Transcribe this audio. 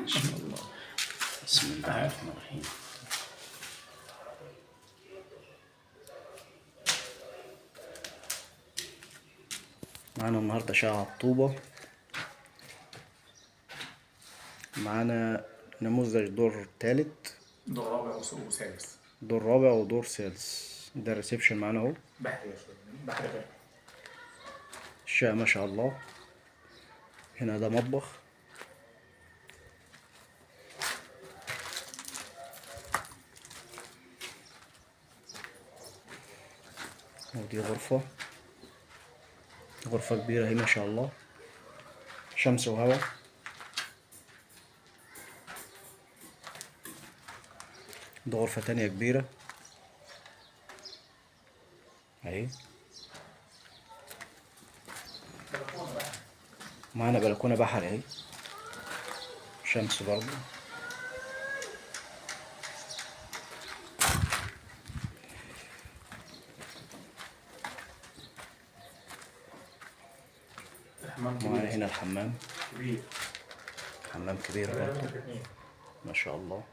شاء الله. بسم الله الرحمن الرحيم. معانا النهارده شقة على الطوبة. معانا نموذج دور تالت، دور رابع وسادس. دور رابع ودور سادس. ده الريسبشن معانا اهو. بحري يا شباب، بحري غير. الشقة ما شاء الله. هنا ده مطبخ، ودي غرفة كبيرة اهي ما شاء الله، شمس وهواء. ده غرفة تانية كبيرة اهي. معانا بلكونة بحر اهي، شمس برضه. معانا هنا الحمام، كبير، حمام كبير برضه ما شاء الله.